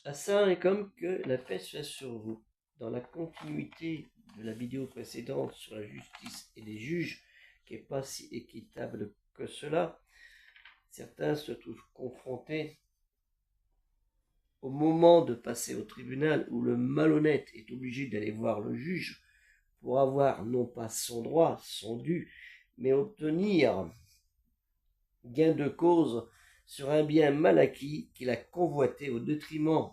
Assalamu alaikum, que la paix soit sur vous. Dans la continuité de la vidéo précédente sur la justice et les juges, qui n'est pas si équitable que cela, certains se trouvent confrontés au moment de passer au tribunal où le malhonnête est obligé d'aller voir le juge pour avoir non pas son droit, son dû, mais obtenir gain de cause sur un bien mal acquis qu'il a convoité au détriment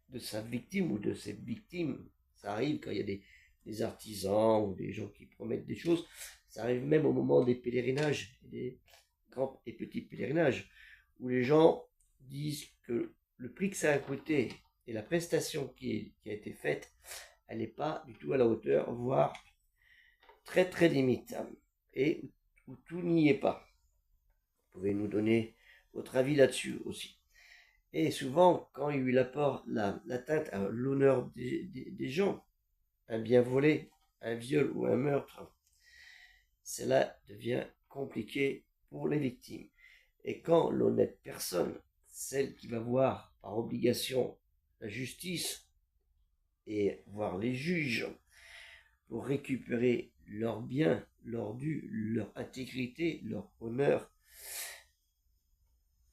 de sa victime ou de ses victimes. Ça arrive quand il y a des artisans ou des gens qui promettent des choses. Ça arrive même au moment des pèlerinages, des grands et petits pèlerinages, où les gens disent que le prix que ça a coûté et la prestation qui a été faite, elle n'est pas du tout à la hauteur, voire très très limite, et où tout n'y est pas. Vous pouvez nous donner votre avis là-dessus aussi. Et souvent, quand il lui apporte l'atteinte à l'honneur des gens, un bien volé, un viol ou un meurtre, cela devient compliqué pour les victimes. Et quand l'honnête personne, celle qui va voir par obligation la justice et voir les juges pour récupérer leurs biens, leurs dû, leur intégrité, leur honneur,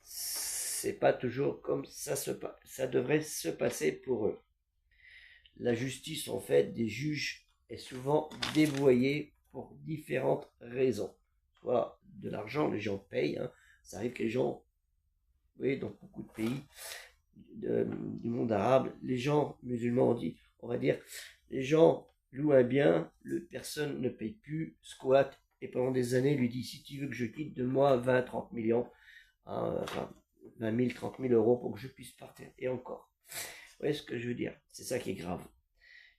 c'est pas toujours comme ça devrait se passer pour eux. La justice, en fait, des juges est souvent dévoyée pour différentes raisons. Soit de l'argent, les gens payent, hein. Ça arrive que les gens, vous voyez, dans beaucoup de pays du monde arabe, les gens musulmans, on va dire, les gens louent un bien, personne ne paye plus, squatte, et pendant des années lui dit, si tu veux que je quitte, donne-moi 20, 30 millions, enfin, 20 000, 30 000 euros pour que je puisse partir. Et encore. Vous voyez ce que je veux dire? C'est ça qui est grave.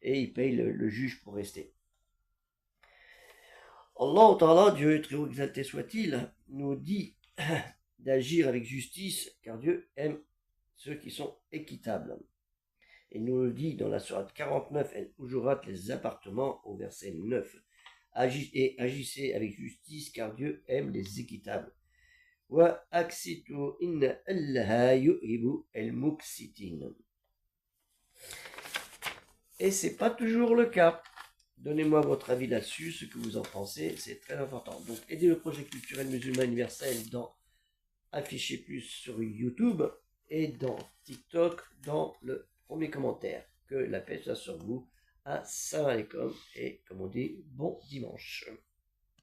Et il paye le juge pour rester. Allah Ta'ala, Dieu très haut exalté soit-il, nous dit d'agir avec justice, car Dieu aime ceux qui sont équitables. Et nous le dit dans la sourate 49, El Hujurat, les appartements, au verset 9. Et agissez avec justice, car Dieu aime les équitables. Wa aksitu inna allaha yuhibbu el-muksitin. Et c'est pas toujours le cas. Donnez-moi votre avis là-dessus, ce que vous en pensez, c'est très important. Donc, aidez le projet culturel musulman universel dans Afficher Plus sur YouTube et dans TikTok dans le premier commentaire. Que la paix soit sur vous. Assalamu alaikum et comme on dit, bon dimanche.